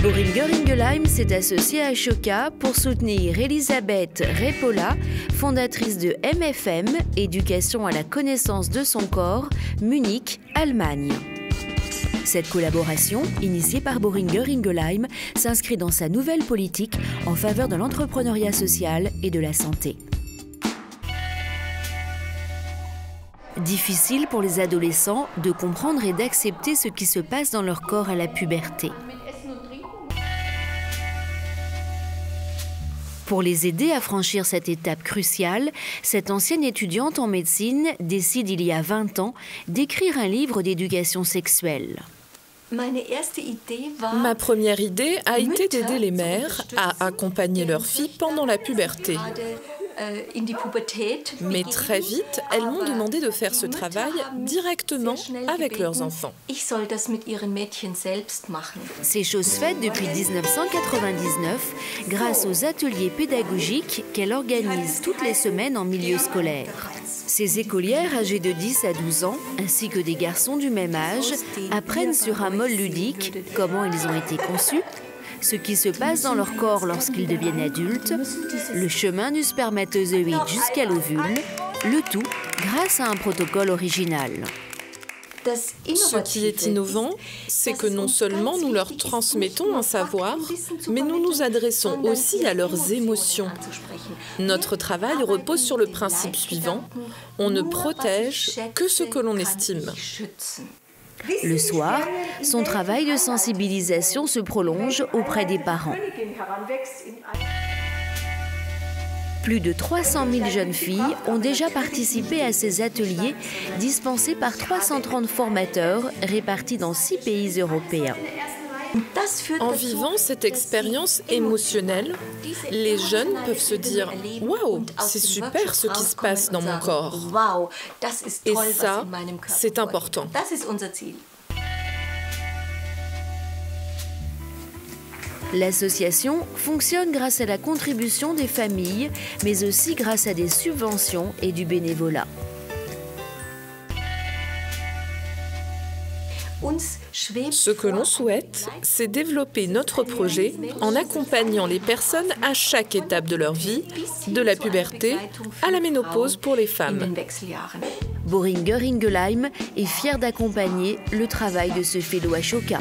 Boehringer Ingelheim s'est associé à Ashoka pour soutenir Elisabeth Repola, fondatrice de MFM, Éducation à la connaissance de son corps, Munich, Allemagne. Cette collaboration, initiée par Boehringer Ingelheim, s'inscrit dans sa nouvelle politique en faveur de l'entrepreneuriat social et de la santé. Difficile pour les adolescents de comprendre et d'accepter ce qui se passe dans leur corps à la puberté. Pour les aider à franchir cette étape cruciale, cette ancienne étudiante en médecine décide il y a 20 ans d'écrire un livre d'éducation sexuelle. Ma première idée a été d'aider les mères à accompagner leurs filles pendant la puberté. Mais très vite, elles m'ont demandé de faire ce travail directement avec leurs enfants. C'est chose faite depuis 1999 grâce aux ateliers pédagogiques qu'elle organise toutes les semaines en milieu scolaire. Ces écolières âgées de 10 à 12 ans, ainsi que des garçons du même âge, apprennent sur un mode ludique comment ils ont été conçus, ce qui se passe dans leur corps lorsqu'ils deviennent adultes, le chemin du spermatozoïde jusqu'à l'ovule, le tout grâce à un protocole original. Ce qui est innovant, c'est que non seulement nous leur transmettons un savoir, mais nous nous adressons aussi à leurs émotions. Notre travail repose sur le principe suivant: on ne protège que ce que l'on estime. Le soir, son travail de sensibilisation se prolonge auprès des parents. Plus de 300 000 jeunes filles ont déjà participé à ces ateliers dispensés par 330 formateurs répartis dans 6 pays européens. En vivant cette expérience émotionnelle, les jeunes peuvent se dire « Waouh, c'est super ce qui se passe dans mon corps ». Et ça, c'est important. L'association fonctionne grâce à la contribution des familles, mais aussi grâce à des subventions et du bénévolat. Ce que l'on souhaite, c'est développer notre projet en accompagnant les personnes à chaque étape de leur vie, de la puberté à la ménopause pour les femmes. Boehringer Ingelheim est fier d'accompagner le travail de ce fellow Ashoka.